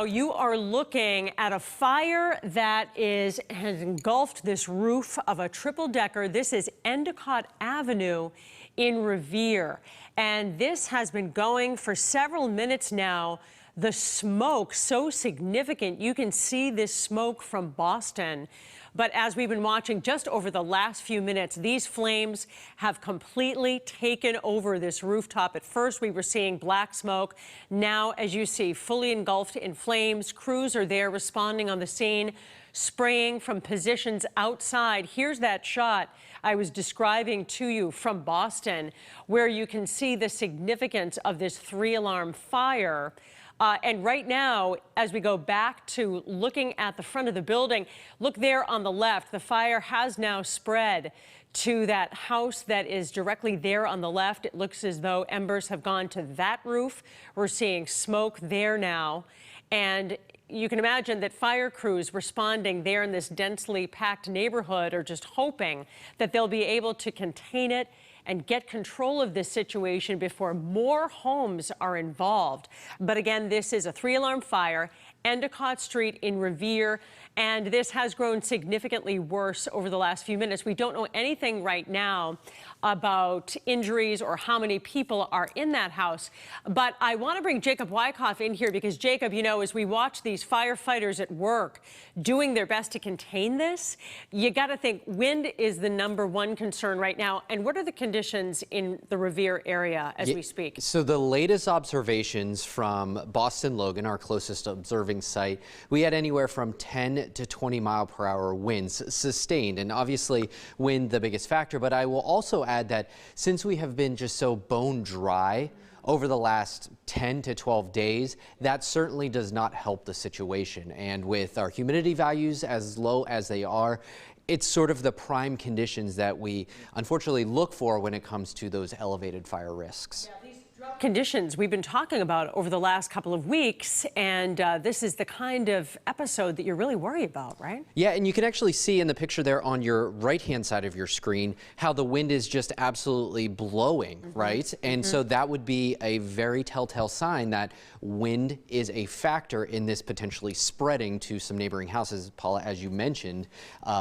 You are looking at a fire that has engulfed this roof of a triple-decker. This is Endicott Avenue in Revere. And this has been going for several minutes now. The smoke so significant. You can see this smoke from Boston. But as we've been watching just over the last few minutes, these flames have completely taken over this rooftop. At first, we were seeing black smoke. Now, as you see, fully engulfed in flames. Crews are there responding on the scene, spraying from positions outside. Here's that shot I was describing to you from Boston, where you can see the significance of this three-alarm fire. And right now, as we go back to looking at the front of the building, look there on the left, the fire has now spread to that house that is directly there on the left. It looks as though embers have gone to that roof. We're seeing smoke there now. And you can imagine that fire crews responding there in this densely packed neighborhood are just hoping that they'll be able to contain it and get control of this situation before more homes are involved. But again, this is a three-alarm fire, Endicott Street in Revere, and this has grown significantly worse over the last few minutes. We don't know anything right now about injuries or how many people are in that house. But I want to bring Jacob Wyckoff in here because, Jacob, you know, as we watch these firefighters at work doing their best to contain this, you got to think wind is the #1 concern right now. And what are the conditions in the Revere area as we speak? So the latest observations from Boston Logan, our closest observing site, we had anywhere from 10 to 20 mile per hour winds sustained, and obviously wind the biggest factor. But I will also add that since we have been just so bone dry over the last 10 to 12 days, that certainly does not help the situation. And with our humidity values as low as they are, it's sort of the prime conditions that we unfortunately look for when it comes to those elevated fire risks. Yeah, these drought conditions we've been talking about over the last couple of weeks, and this is the kind of episode that you're really worried about, right? Yeah, and you can actually see in the picture there on your right-hand side of your screen how the wind is just absolutely blowing, right? And so that would be a very telltale sign that wind is a factor in this potentially spreading to some neighboring houses. Paula, as you mentioned,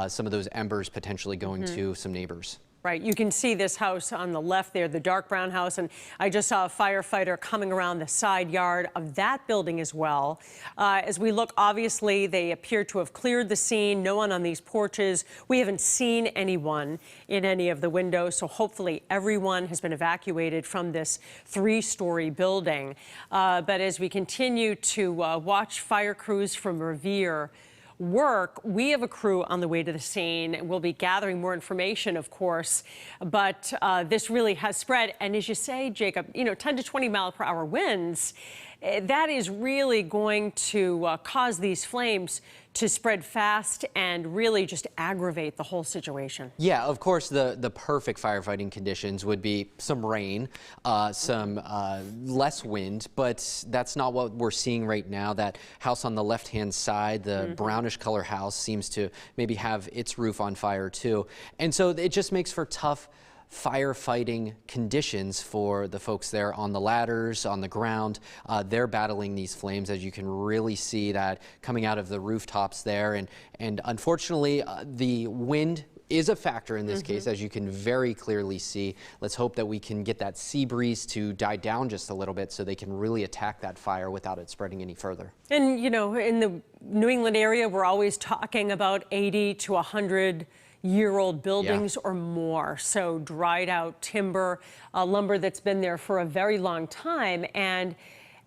some of those embers potentially going to some neighbors. Right. You can see this house on the left there, the dark brown house, and I just saw a firefighter coming around the side yard of that building as well. As we look, obviously, they appear to have cleared the scene. No one on these porches. We haven't seen anyone in any of the windows, so hopefully everyone has been evacuated from this 3-story building. But as we continue to watch fire crews from Revere work, we have a crew on the way to the scene. We'll be gathering more information, of course, but this really has spread. And as you say, Jacob, you know, 10 to 20 mile per hour winds, that is really going to cause these flames to spread fast and really just aggravate the whole situation. Yeah, of course, the perfect firefighting conditions would be some rain, some less wind, but that's not what we're seeing right now. That house on the left-hand side, the brownish color house, seems to maybe have its roof on fire too. And so it just makes for tough firefighting conditions for the folks there on the ladders, on the ground. They're battling these flames, as you can really see that coming out of the rooftops there. And unfortunately, the wind is a factor in this case, as you can very clearly see. Let's hope that we can get that sea breeze to die down just a little bit so they can really attack that fire without it spreading any further. And, you know, in the New England area, we're always talking about 80 to 100-year-old buildings or more. So dried out timber, lumber that's been there for a very long time. And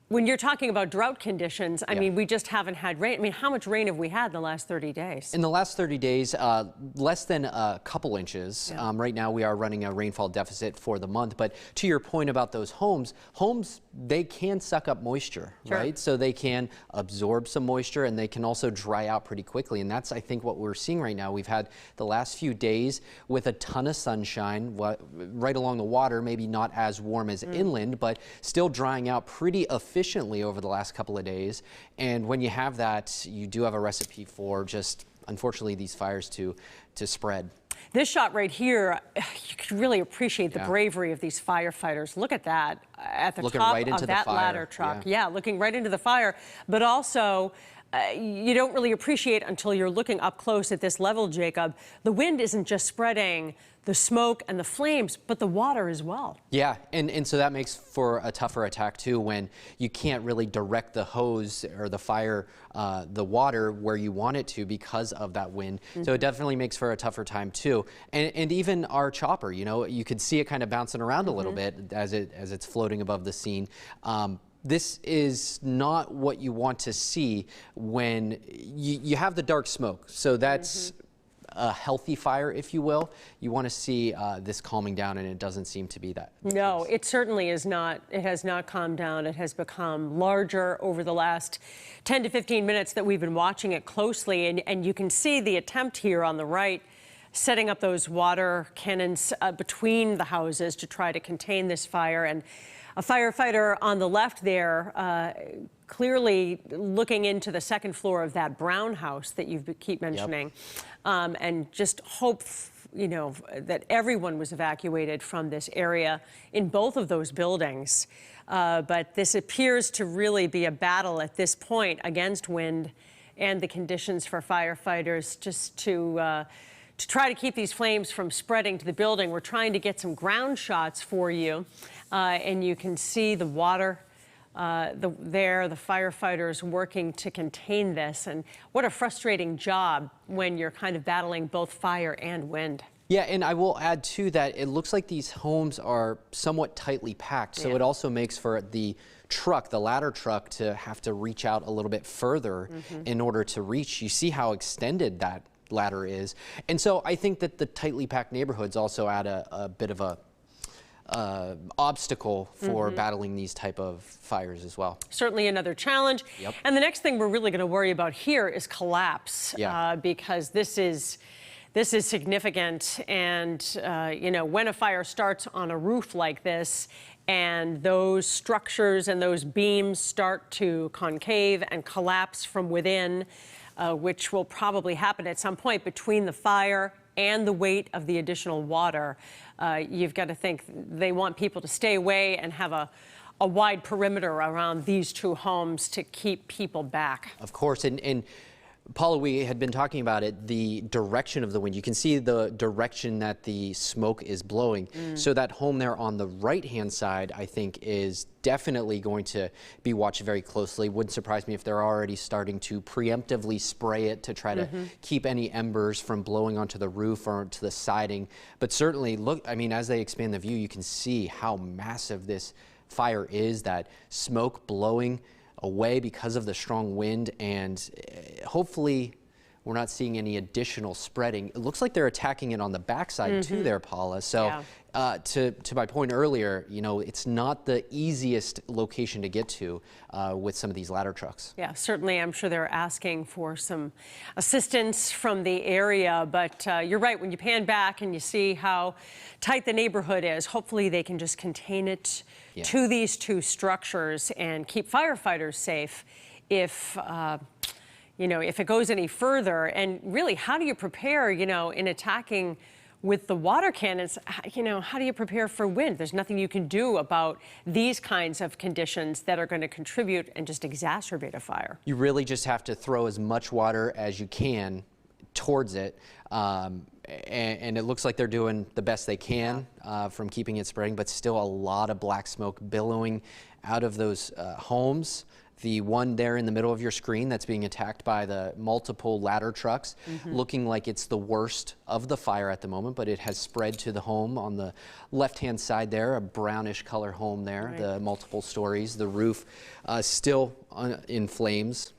when you're talking about drought conditions, I mean, we just haven't had rain. I mean, how much rain have we had in the last 30 days? In the last 30 days, less than a couple inches. Right now, we are running a rainfall deficit for the month. But to your point about those homes, they can suck up moisture, right? So they can absorb some moisture, and they can also dry out pretty quickly. And that's, I think, what we're seeing right now. We've had the last few days with a ton of sunshine right along the water, maybe not as warm as inland, but still drying out pretty efficiently over the last couple of days. And when you have that, you do have a recipe for just unfortunately, these fires to spread. This shot right here, you can really appreciate the bravery of these firefighters. Look at that, at the Looking top right into of the that fire. ladder truck. Yeah, looking right into the fire. But also, you don't really appreciate until you're looking up close at this level, Jacob. The wind isn't just spreading the smoke and the flames, but the water as well. Yeah, and so that makes for a tougher attack too, when you can't really direct the hose or the fire, the water where you want it to because of that wind. So it definitely makes for a tougher time too. And even our chopper, you know, you could see it kind of bouncing around a little bit as it's floating above the scene. This is not what you want to see when you have the dark smoke. So that's a healthy fire, if you will. You want to see this calming down, and it doesn't seem to be that. No, it certainly is not. It has not calmed down. It has become larger over the last 10 to 15 minutes that we've been watching it closely. And you can see the attempt here on the right, setting up those water cannons between the houses to try to contain this fire. And a firefighter on the left there clearly looking into the second floor of that brown house that you keep mentioning, and just hope, you know, that everyone was evacuated from this area in both of those buildings. But this appears to really be a battle at this point against wind and the conditions for firefighters just to try to keep these flames from spreading to the building. We're trying to get some ground shots for you, and you can see the water the firefighters working to contain this. And what a frustrating job when you're kind of battling both fire and wind. Yeah, and I will add too that it looks like these homes are somewhat tightly packed, so it also makes for the truck, the ladder truck, to have to reach out a little bit further in order to reach. You see how extended that ladder is. And so I think that the tightly packed neighborhoods also add a bit of a obstacle for battling these type of fires as well. Certainly another challenge. And the next thing we're really going to worry about here is collapse, because this is significant. And you know, when a fire starts on a roof like this, and those structures and those beams start to concave and collapse from within, which will probably happen at some point between the fire and the weight of the additional water, you've got to think they want people to stay away and have a wide perimeter around these two homes to keep people back. Of course, and Paula, we had been talking about it, the direction of the wind. You can see the direction that the smoke is blowing. So that home there on the right-hand side, I think, is definitely going to be watched very closely. Wouldn't surprise me if they're already starting to preemptively spray it to try to keep any embers from blowing onto the roof or onto the siding. But certainly, look, I mean, as they expand the view, you can see how massive this fire is, that smoke blowing away because of the strong wind, and hopefully we're not seeing any additional spreading. It looks like they're attacking it on the backside too there, Paula. So to my point earlier, you know, it's not the easiest location to get to with some of these ladder trucks. Yeah, certainly. I'm sure they're asking for some assistance from the area, but you're right. When you pan back and you see how tight the neighborhood is, hopefully they can just contain it to these two structures and keep firefighters safe if you know, if it goes any further. And really, how do you prepare, you know, in attacking with the water cannons? You know, how do you prepare for wind? There's nothing you can do about these kinds of conditions that are going to contribute and just exacerbate a fire. You really just have to throw as much water as you can towards it. And it looks like they're doing the best they can from keeping it spreading, but still a lot of black smoke billowing out of those homes. The one there in the middle of your screen that's being attacked by the multiple ladder trucks, looking like it's the worst of the fire at the moment, but it has spread to the home on the left-hand side there, a brownish color home there, the multiple stories, the roof still in flames.